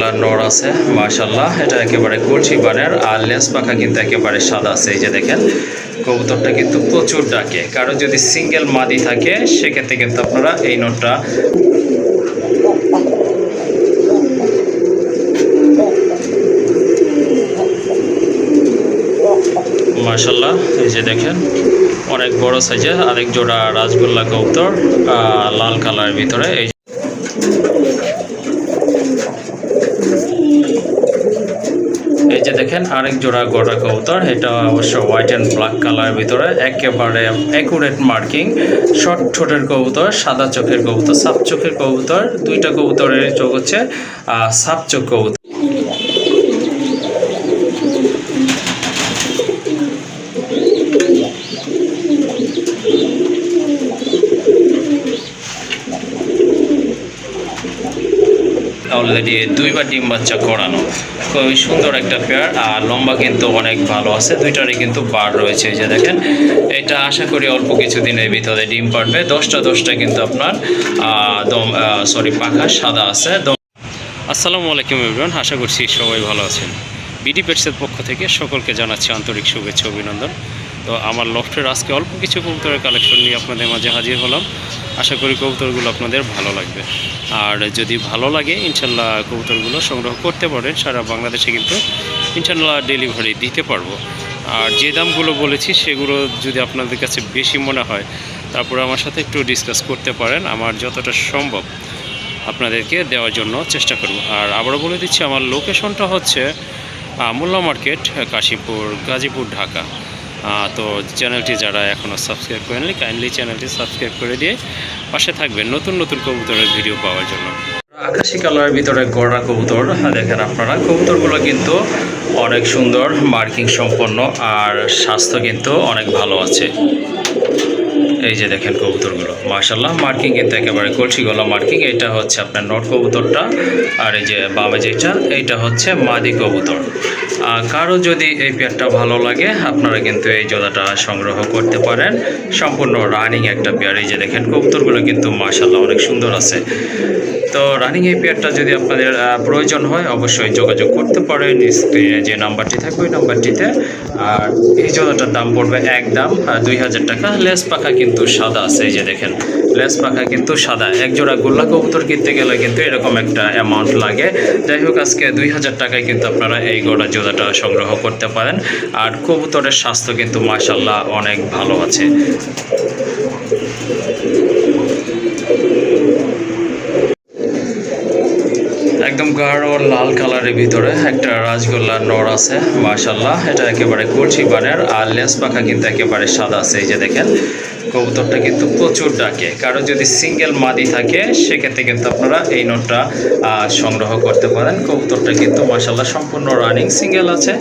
রাজগোল্লা নর আছে মাশাআল্লাহ। এটা একেবারে কলসি বানের, আর লেস পাখা কিন্তু একেবারে সাদা আছে। এই যে দেখেন কবুতরটা কিন্তু প্রচুর ডাকে। কারো যদি সিঙ্গেল মাদি থাকে সেক্ষেত্রে কিন্তু আপনারা এই নরটা মাশাআল্লাহ। এই যে দেখেন অনেক বড় সাইজের আরেক জোড়া রাজগোল্লা কবুতর লাল কালারের ভিতরে। এই যে দেখেন আরেক জোড়া গোটা কবুতর, এটা অবশ্য হোয়াইট অ্যান্ড ব্ল্যাক কালারের ভিতরে, একেবারে অ্যাকুরেট মার্কিং। শর্ট ঠোঁটের কবুতর, সাদা চোখের কবুতর, সাপ চোখের কবুতর। দুইটা কবুতরের চোখ হচ্ছে সাপ চোখ কবুতর। অলরেডি দুইবার ডিম বাচ্চা করানো, খুবই সুন্দর একটা পেয়ার। আর লম্বা কিন্তু অনেক ভালো আছে, দুইটারই কিন্তু বার রয়েছে। এই যে দেখেন এটা আশা করি অল্প কিছুদিনের ভিতরে ডিম পারবে। 10টা কিন্তু আপনার পাখা সাদা আছে। আসসালামু আলাইকুম এভরিওয়ান, আশা করছি সবাই ভালো আছেন। বিডি পেটসের পক্ষ থেকে সকলকে জানাচ্ছি আন্তরিক শুভেচ্ছা অভিনন্দন। তো আমার লফটের আজকে অল্প কিছু কবুতরের কালেকশন নিয়ে আপনাদের মাঝে হাজির হলাম। আশা করি কবুতরগুলো আপনাদের ভালো লাগবে। আর যদি ভালো লাগে ইনশাল্লাহ কবুতরগুলো সংগ্রহ করতে পারেন। সারা বাংলাদেশে কিন্তু ইনশাল্লাহ ডেলিভারি দিতে পারবো। আর যে দামগুলো বলেছি সেগুলো যদি আপনাদের কাছে বেশি মনে হয় তারপরে আমার সাথে একটু ডিসকাস করতে পারেন। আমার যতটা সম্ভব আপনাদেরকে দেওয়ার জন্য চেষ্টা করব। আর আবারও বলে দিচ্ছি আমার লোকেশনটা হচ্ছে মোল্লা মার্কেট, কাশীপুর, গাজীপুর, ঢাকা। তো চ্যানেলটি যারা এখনও সাবস্ক্রাইব করেননি কাইন্ডলি চ্যানেলটি সাবস্ক্রাইব করে দিয়ে পাশে থাকবেন নতুন নতুন কবুতরের ভিডিও পাওয়ার জন্য। আকাশি কালারের ভিতরে গড়া কবুতর দেখেন আপনারা, কবুতরগুলো কিন্তু অনেক সুন্দর, মার্কিং সম্পন্ন, আর স্বাস্থ্য কিন্তু অনেক ভালো আছে। এই যে দেখেন কবুতরগুলো মাশাআল্লাহ, মার্কিং কিন্তু একেবারে কলসি গলা মার্কিং। এটা হচ্ছে আপনার নট কবুতরটা, আর এই যে বামে যেটা এইটা হচ্ছে মাদি কবুতর। কারো যদি এই পেয়ারটা ভালো লাগে আপনারা কিন্তু এই জোড়াটা সংগ্রহ করতে পারেন। সম্পূর্ণ রানিং একটা পেয়ার। এই যে দেখেন কবুতরগুলো কিন্তু মাশাআল্লাহ অনেক সুন্দর আছে। তো রানিং এই পেয়ারটা যদি আপনাদের প্রয়োজন হয় অবশ্যই যোগাযোগ করতে পারেন। স্ক্রিনে যে নাম্বারটি থাকবে ওই নাম্বারটিতে। আর এই জোড়াটার দাম পড়বে একদম 2000 টাকা। লেস পাখা কিন্তু সাদা আছে। এই যে দেখেন লেস পাখা কিন্তু সাদা। এক জোড়া গোল্লা কবুতর কিনতে গেলে কিন্তু এরকম একটা অ্যামাউন্ট লাগে। যাই হোক আজকে 2000 টাকায় কিন্তু আপনারা এই গোড়া জোড়াটা সংগ্রহ করতে পারেন। আর কবুতরের স্বাস্থ্য কিন্তু মাশাআল্লাহ অনেক ভালো আছে। একদম গাঢ় লাল কালারের ভিতরে একটা রাজগোল্লা নর আছে মাশাআল্লাহ। এটা একেবারে কলসি বানের, আর লেস পাখা কিন্তু একেবারে সাদা আছে। এই যে দেখেন কবুতরটা কিন্তু প্রচুর ডাকে। কারো যদি সিঙ্গেল মাদি থাকে সেক্ষেত্রে কিন্তু আপনারা এই নটটা সংগ্রহ করতে পারেন। কবুতরটা কিন্তু মাশাআল্লাহ সম্পূর্ণ রানিং, সিঙ্গেল আছে।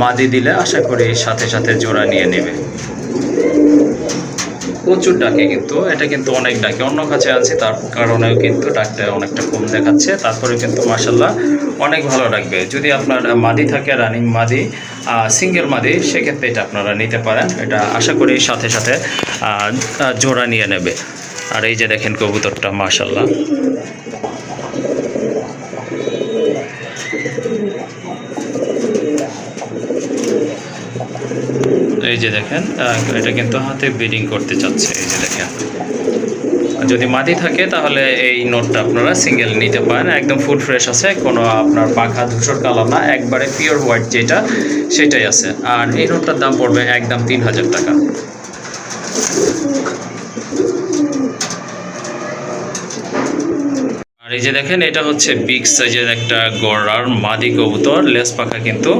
মাদি দিলে আশা করি সাথে সাথে জোড়া নিয়ে নেবে। প্রচুর ডাকে কিন্তু, এটা কিন্তু অনেক ডাকে। অন্য কাছে আছে তার কারণেও কিন্তু ডাকটা অনেকটা কম দেখাচ্ছে, তারপরে কিন্তু মাশাআল্লাহ অনেক ভালো ডাকবে। যদি আপনার মাদি থাকে রানিং মাদি, সিঙ্গেল মাদি, সেক্ষেত্রে এটা আপনারা নিতে পারেন। এটা আশা করি সাথে সাথে জোড়া নিয়ে নেবে। আর এই যে দেখেন কবুতরটা মাশাআল্লাহ এই যে দেখেন এটা কিন্তু হাতে ব্রিডিং করতে চাচ্ছে। এই যে দেখেন যদি মাদি থাকে তাহলে এই নোটটা আপনারা সিঙ্গেল নিতে পারেন। একদম ফুল ফ্রেশ আছে, কোনো আপনার পাখা ধূসর কালার না, একবারে পিওর হোয়াইট যেটা সেটাই আছে। আর এই নোটটার দাম পড়বে একদম 3000 টাকা। আর এই যে দেখেন এটা হচ্ছে বিগ সাইজের একটা গড়ার মাদি কবুতর। লেস পাখা কিন্তু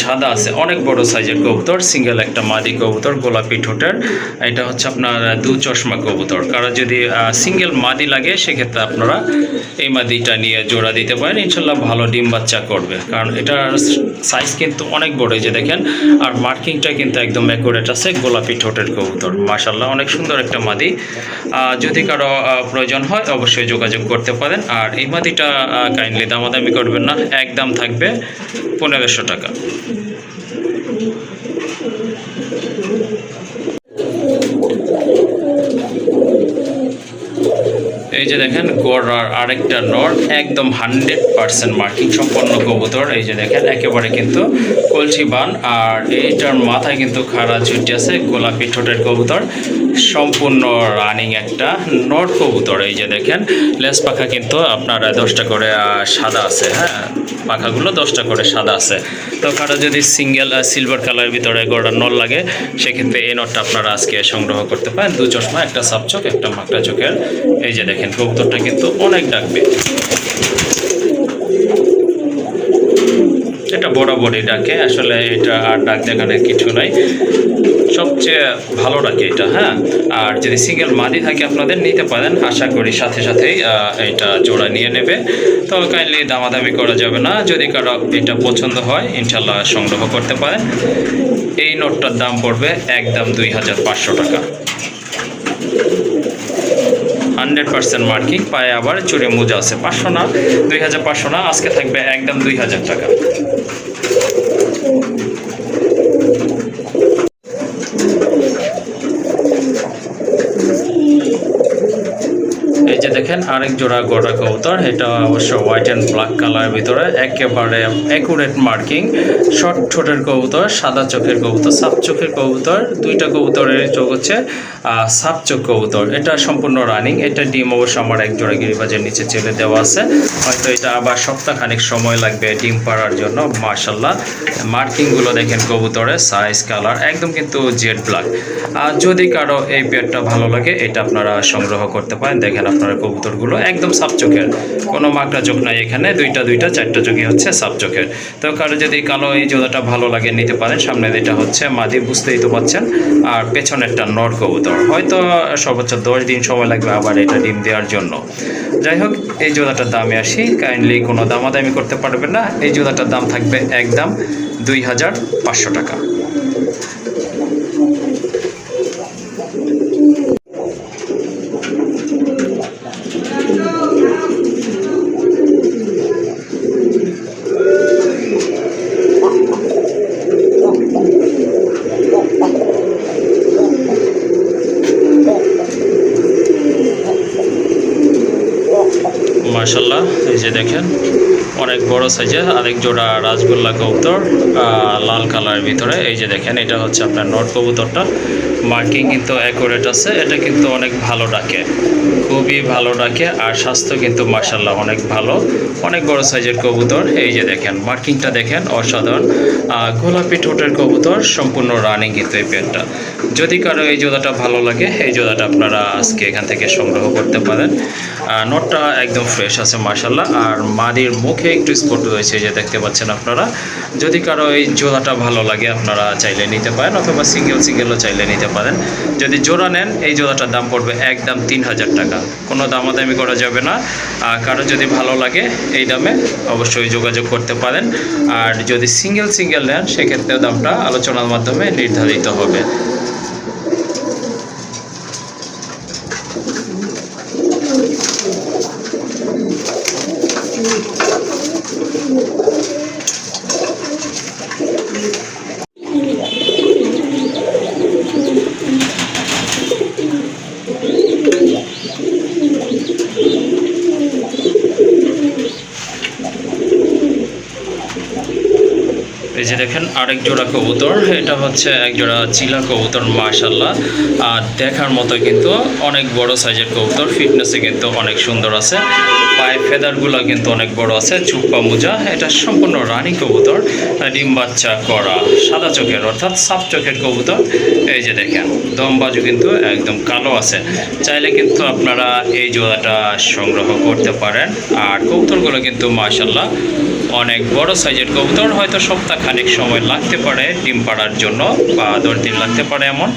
সাদা আছে, অনেক বড় সাইজের কবুতর। সিঙ্গেল একটা মাদি কবুতর, গোলাপি ঠোঁটের। এটা হচ্ছে আপনার দু চশমা কবুতর। কারো যদি সিঙ্গেল মাদি লাগে সেক্ষেত্রে আপনারা এই মাদিটা নিয়ে জোড়া দিতে পারেন। ইনশাল্লাহ ভালো ডিম বাচ্চা করবে, কারণ এটার সাইজ কিন্তু অনেক বড়। এই যে দেখেন, আর মার্কিংটা কিন্তু একদম অ্যাকুরেট আছে। গোলাপি ঠোঁটের কবুতর মাশাআল্লাহ অনেক সুন্দর একটা মাদি। যদি কারো প্রয়োজন হয় অবশ্যই যোগাযোগ করতে পারেন। আর এই মাদিটা কাইন্ডলি দামাদামি করবেন না, একদম থাকবে 1500 টাকা। এই যে দেখেন গড়ার আরেকটা নর, একদম একদম 100% মার্কিং সম্পন্ন কবুতর। এই যে দেখেন একেবারে কিন্তু কলসি বান, আর এইটার মাথায় কিন্তু খাড়া ঝুটি আছে, গোলাপি ঠোঁটের কবুতর, সম্পূর্ণ রানিং একটা নর কবুতর। এই যে দেখেন লেজ পাখা কিন্তু আপনার 10টা করে সাদা আছে, হ্যাঁ পাখাগুলো 10টা করে সাদা আছে। তো কারো যদি সিঙ্গেল সিলভার কালারের ভিতরে গোড়া নল লাগে, সেক্ষেত্রে এই নটটা আপনারা আজকে সংগ্রহ করতে পারেন। 2 চশমা, একটা সাপ চোখ, একটা মাকড়া চোখের। এই যে দেখেন কবুতরটা কিন্তু অনেক ডাকবে, এটা বরাবরই ডাকে, আসলে এটা আর ডাক দেখানোর কিছু নাই, সবচেয়ে ভালো ডাকে এটা। হ্যাঁ, আর যদি সিঙ্গেল মাদি থাকে আপনাদের নিতে পারেন, আশা করি সাথে সাথেই এটা জোড়া নিয়ে নেবে। তো কাইন্ডলি দামাদামি করা যাবে না, যদি কারো এটা পছন্দ হয় ইনশাল্লাহ সংগ্রহ করতে পারেন। এই নোটটার দাম পড়বে একদম 2500 টাকা, 100% মার্কিং, পায়ে আবার চুড়ে মোজা আছে। 500 না, 2500 না, আজকে থাকবে একদম 2000 টাকা। এই যে দেখেন আরেক জোড়া গোটা কবুতর, এটা অবশ্য হোয়াইট অ্যান্ড ব্ল্যাক কালারের ভিতরে, একেবারে অ্যাকুরেট মার্কিং, শর্ট ঠোঁটের কবুতর, সাদা চোখের কবুতর, সাপ চোখের কবুতর। 2টা কবুতরের চোখ হচ্ছে সাপ চোখ কবুতর, এটা সম্পূর্ণ রানিং। এটা ডিম অবশ্য আমার এক জোড়া গিরিবাজের নিচে চেলে দেওয়া আছে, হয়তো এটা আবার সপ্তাহখানেক সময় লাগবে ডিম পাড়ার জন্য। মাশাল্লাহ মার্কিংগুলো দেখেন কবুতরের সাইজ, কালার একদম কিন্তু জেড ব্ল্যাক। আর যদি কারো এই পেয়ারটা ভালো লাগে, এটা আপনারা সংগ্রহ করতে পারেন। দেখেন আপনার কবুতরগুলো একদম সাপ চোখের, কোনো মাকড়া চোখ নাই এখানে, 4টা চোখই হচ্ছে সাপ চোখের। তো কারো যদি কালো এই জোড়াটা ভালো লাগে নিতে পারেন। সামনে এটা হচ্ছে মাদি, বুঝতেই তো পাচ্ছেন, আর পেছনেরটা নর কবুতর। হয়তো সর্বোচ্চ 10 দিন সময় লাগবে আবার এটা ডিম দেওয়ার জন্য। যাই হোক, এই জোড়াটার দামে আসি, কাইন্ডলি কোনো দামাদামি করতে পারবেন না। এই জোড়াটার দাম থাকবে একদম 2500 টাকা। মাশাল্লাহ এই যে দেখেন অনেক বড় সাইজের আরেক জোড়া রাজগোল্লা কবুতর, লাল কালারের ভিতরে। এই যে দেখেন এটা হচ্ছে আপনার নট কবুতরটা, মার্কিং কিন্তু অ্যাকুরেট আছে, এটা কিন্তু অনেক ভালো ডাকে, খুবই ভালো ডাকে, আর স্বাস্থ্য কিন্তু মাশাল্লাহ অনেক ভালো, অনেক বড় সাইজের কবুতর। এই যে দেখেন মার্কিংটা দেখেন অসাধারণ, গোলাপি ঠোঁটের কবুতর, সম্পূর্ণ রানিং কিন্তু এই পেয়ারটা। যদি কারো এই জোড়াটা ভালো লাগে, এই জোড়াটা আপনারা আজকে এখান থেকে সংগ্রহ করতে পারেন। নটটা একদম ফ্রেশ আছে মাশাল্লাহ, আর মাদির মুখে একটু স্পট রয়েছে, যে দেখতে পাচ্ছেন আপনারা। যদি কারো এই জোড়াটা ভালো লাগে আপনারা চাইলে নিতে পারেন, অথবা সিঙ্গেলও চাইলে নিতে পারেন। যদি জোড়া নেন এই জোড়াটার দাম পড়বে একদম 3000 টাকা, কোনো দামাদামি করা যাবে না। কারো যদি ভালো লাগে এই দামে অবশ্যই যোগাযোগ করতে পারেন, আর যদি সিঙ্গেল নেন সেক্ষেত্রেও দামটা আলোচনার মাধ্যমে নির্ধারিত হবে। এই যে দেখেন আরেক জোড়া কবুতর, এটা হচ্ছে এক জোড়া চিলা কবুতর মাশাল্লাহ, আর দেখার মতো কিন্তু অনেক বড় সাইজের কবুতর, ফিটনেসে কিন্তু অনেক সুন্দর আছে, পায়ে ফেদারগুলো কিন্তু অনেক বড় আছে, চুপ্পা মোজা। এটা সম্পূর্ণ রানী কবুতর, ডিম বাচ্চা করা, সাদা চোখের অর্থাৎ সাপ চোখের কবুতর। এই যে দেখেন দমবাজু কিন্তু একদম কালো আছে, চাইলে কিন্তু আপনারা এই জোড়াটা সংগ্রহ করতে পারেন। আর কবুতরগুলো কিন্তু মাশাল্লাহ অনেক বড় সাইজের কবুতর, হয়তো সপ্তাহখানেক সময় লাগতে পারে ডিম পাড়ার জন্য, বা 10 দিন লাগতে পারে এমন।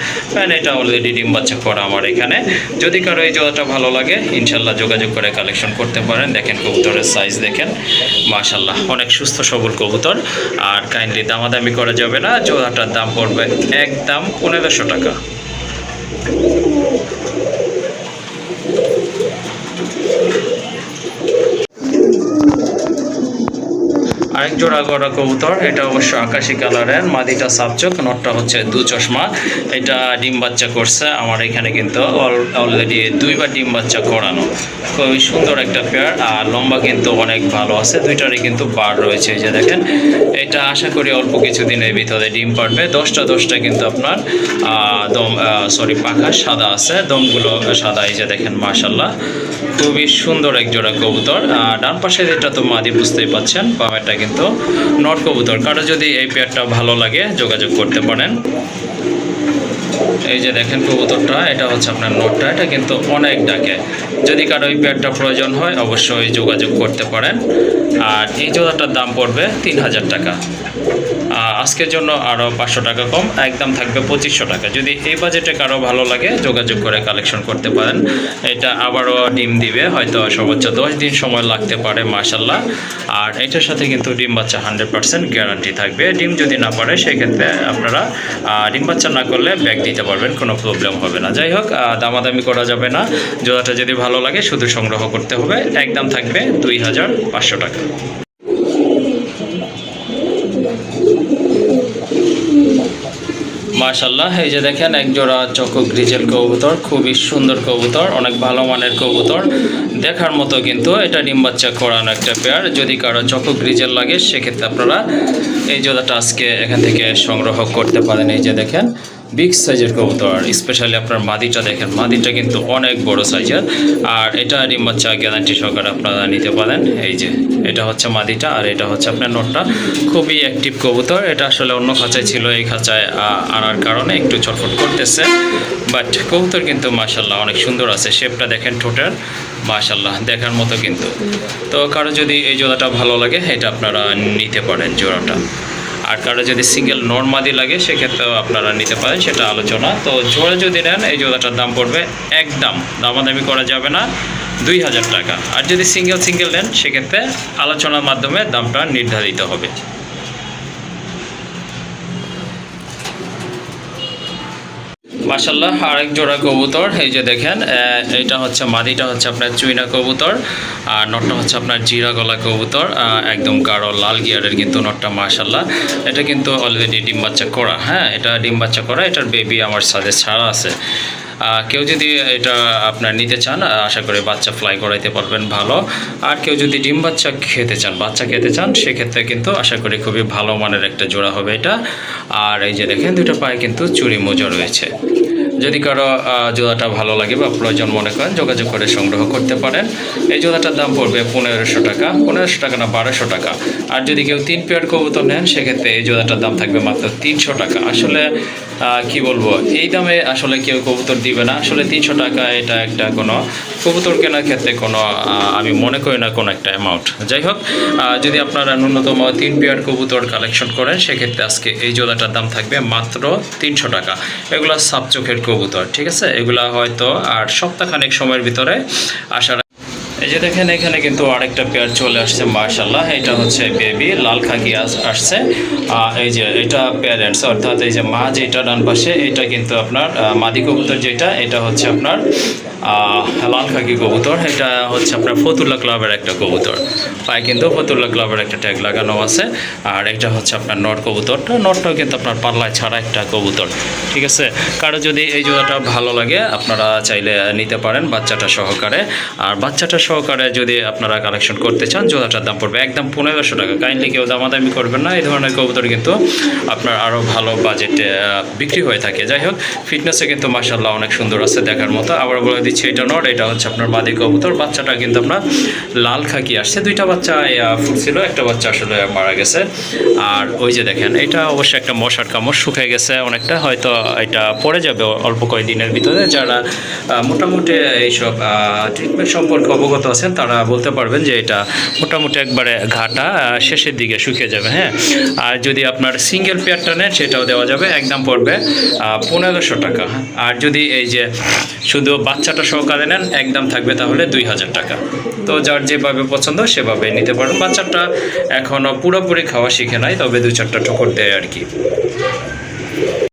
এটা অলরেডি ডিম বাচ্চা করা আমার এখানে। যদি কারো এই জোড়াটা ভালো লাগে ইনশাল্লাহ যোগাযোগ করে কালেকশন করতে পারেন। দেখেন কবুতরের সাইজ দেখেন মাশাল্লাহ অনেক সুস্থ সবল কবুতর, আর কাইন্ডলি দামাদামি করা যাবে না। জোড়াটার দাম পড়বে একদম 1500 টাকা। আরেক জোড়া গড়া কবুতর, এটা অবশ্য আকাশি কালারের, মাদিটা সাবচোক, নটটা হচ্ছে দু চশমা। এটা ডিম বাচ্চা করছে আমার এখানে, কিন্তু অলরেডি 2বার ডিম বাচ্চা করানো। খুবই সুন্দর একটা পেয়ার, আর লম্বা কিন্তু অনেক ভালো আছে, দুইটারই কিন্তু বার রয়েছে। এই যে দেখেন, এটা আশা করি অল্প কিছুদিনের ভিতরে ডিম পারবে। 10টা কিন্তু আপনার পাখা সাদা আছে, দমগুলো সাদা। এই যে দেখেন, মাশাল্লাহ খুবই সুন্দর এক জোড়া কবুতর। ডান পাশের এটা তো মাদি, বুঝতেই পাচ্ছেন, বামেরটা কিন্তু নট কবুতর। কারো যদি এই পেয়ারটা ভালো লাগে যোগাযোগ করতে পারেন। এই যে দেখেন কবুতরটা, এটা হচ্ছে আপনার নটটা, এটা কিন্তু অনেক ডাকে। যদি কারো এই পেয়ারটা প্রয়োজন হয় অবশ্যই যোগাযোগ করতে পারেন। আর এই জোড়াটার দাম পড়বে 3000 টাকা। আজকের জন্য আরও 500 টাকা কম, একদম থাকবে 2500 টাকা। যদি এই বাজেটে কারো ভালো লাগে যোগাযোগ করে কালেকশন করতে পারেন। এটা আবারও ডিম দিবে, হয়তো সর্বোচ্চ 10 দিন সময় লাগতে পারে, মাশাল্লাহ। আর এটার সাথে কিন্তু ডিম বাচ্চা 100% গ্যারান্টি থাকবে। ডিম যদি না পারে সেক্ষেত্রে আপনারা ডিম বাচ্চা না করলে ব্যাগ দিতে পারবেন, কোনো প্রবলেম হবে না। যাই হোক, দামাদামি করা যাবে না। জোড়াটা যদি ভালো লাগে শুধু সংগ্রহ করতে হবে। একদম থাকবে 2500 টাকা। মাশাল্লাহ, এই যে দেখেন এক জোড়া চকো গ্রিজেল কবুতর, খুবই সুন্দর কবুতর, অনেক ভালো মানের কবুতর, দেখার মতো। কিন্তু এটা ডিম বাচ্চা করানো একটা পেয়ার। যদি কারো চকো গ্রিজেল লাগে সেক্ষেত্রে আপনারা এই জোড়াটা আজকে এখান থেকে সংগ্রহ করতে পারেন। এই যে দেখেন, বিগ সাইজের কবুতর, স্পেশালি আপনার মাদিটা দেখেন, মাদিটা কিন্তু অনেক বড় সাইজের। আর এটা ডিম বাচ্চা গ্যারান্টি সহকারে আপনারা নিতে পারেন। এই যে এটা হচ্ছে মাদিটা, আর এটা হচ্ছে আপনার নটটা। খুবই অ্যাক্টিভ কবুতর। এটা আসলে অন্য খাঁচায় ছিল, এই খাঁচায় আনার কারণে একটু ছটফট করতেছে, বাট কবুতর কিন্তু মাশাল্লাহ অনেক সুন্দর আছে। শেপটা দেখেন ঠোঁটের, মাশাল্লাহ দেখার মতো কিন্তু। তো কারো যদি এই জোড়াটা ভালো লাগে এটা আপনারা নিতে পারেন জোড়াটা। আর কারো যদি সিঙ্গেল নর্মাদি লাগে সেক্ষেত্রেও আপনারা নিতে পারেন, সেটা আলোচনা। তো জোড়া যদি নেন এই জোড়াটার দাম পড়বে, একদম দামাদামি করা যাবে না, 2000 টাকা। আর যদি সিঙ্গেল নেন সেক্ষেত্রে আলোচনার মাধ্যমে দামটা নির্ধারিত হবে। মাশাল্লাহ, আরেক জোড়া কবুতর, এই যে দেখেন, এইটা হচ্ছে মাদিটা হচ্ছে আপনার চুইনা কবুতর, আর নটটা হচ্ছে আপনার জিরা গলা কবুতর, একদম গাঢ় লাল গিয়ারের কিন্তু নটটা। মাশাল্লাহ, এটা কিন্তু অলরেডি ডিম বাচ্চা করা। হ্যাঁ, এটা ডিম বাচ্চা করা, এটার বেবি আমার সাথে ছাড়া আছে। কেউ যদি এটা আপনার নিতে চান আশা করি বাচ্চা ফ্লাই করাইতে পারবেন ভালো। আর কেউ যদি ডিম বাচ্চা খেতে চান সেক্ষেত্রে কিন্তু আশা করি খুবই ভালো মানের একটা জোড়া হবে এটা। আর এই যে দেখেন, দুটো পায়ে কিন্তু চুড়ি মোজা রয়েছে। যদি কারো জোড়াটা ভালো লাগে বা প্রয়োজন মনে করেন যোগাযোগ করে সংগ্রহ করতে পারেন। এই জোড়াটার দাম পড়বে 1500 টাকা, 1500 টাকা না 1200 টাকা। আর যদি কেউ 3 পেয়ার কবুতর নেন সেক্ষেত্রে এই জোড়াটার দাম থাকবে মাত্র 300 টাকা। আসলে কি বলবো, এই দামে আসলে কেউ কবুতর দিবে না। আসলে 300 টাকা এটা একটা কোনো কবুতর কেনার ক্ষেত্রে কোনো আমি মনে করি না কোনো একটা অ্যামাউন্ট। যাই হোক, যদি আপনারা ন্যূনতম 3 পেয়ার কবুতর কালেকশন করেন সেক্ষেত্রে আজকে এই জোড়াটার দাম থাকবে মাত্র 300 টাকা। এগুলো সাবচোখের কবুতর, ঠিক আছে, এগুলা হয়তো আর সপ্তাহখানেক সময়ের ভিতরে আসার। এই যে দেখেন, এখানে কিন্তু আরেকটা পেয়ার চলে আসছে, মাশাল্লাহ। এটা হচ্ছে বেবি লাল খাকি আসছে। এই যে এটা প্যারেন্টস, অর্থাৎ এই যে মা যেটা ডান পাশে এটা কিন্তু আপনার মাদি কবুতর, যেটা এটা হচ্ছে আপনার লাল খাকি কবুতর। এটা হচ্ছে আপনার ফতুল্লা ক্লাবের একটা কবুতর, পায়ে কিন্তু ফতুল্লা ক্লাবের একটা ট্যাগ লাগানো আছে। আর এটা হচ্ছে আপনার নট কবুতরটা, নটটাও কিন্তু আপনার পাল্লায় ছাড়া একটা কবুতর, ঠিক আছে। কারো যদি এই জোড়াটা ভালো লাগে আপনারা চাইলে নিতে পারেন বাচ্চাটা সহকারে। আর বাচ্চাটা সহকারে যদি আপনারা কালেকশন করতে চান জোড়াটার দাম পড়বে একদম 1500 টাকা। কাইন্ডলি কেউ দামাদামি করবেন না, এই ধরনের কবুতর কিন্তু আপনার আরও ভালো বাজেটে বিক্রি হয়ে থাকে। যাই হোক, ফিটনেসে কিন্তু মাশাল্লাহ অনেক সুন্দর আছে, দেখার মতো। আবার বলে দিচ্ছি এটা নট, এটা হচ্ছে আপনার মাদি কবুতর। বাচ্চাটা কিন্তু আপনার লাল খাকি আসছে, 2টা বাচ্চা ফুটছিল, একটা বাচ্চা আসলে মারা গেছে। আর ওই যে দেখেন, এটা অবশ্যই একটা মশার কামড়, শুকিয়ে গেছে অনেকটা, হয়তো এটা পড়ে যাবে অল্প কয়েকদিনের ভিতরে। যারা মোটামুটি এইসব ট্রিটমেন্ট সম্পর্কে অবগত আছেন তারা বলতে পারবেন যে এটা মোটামুটি একবারে ঘাটা শেষের দিকে শুকিয়ে যাবে। হ্যাঁ, আর যদি আপনার সিঙ্গেল পেয়ারটা নেন সেটাও দেওয়া যাবে, একদম পড়বে 1500 টাকা। আর যদি এই যে শুধু বাচ্চাটা সহকারে নেন একদম থাকবে তাহলে 2000 টাকা। তো যার যেভাবে পছন্দ সেভাবে নিতে পারেন। বাচ্চাটা এখনও পুরোপুরি খাওয়া শিখে নাই, তবে 2-4টা ঠোকর দেয় আর কি।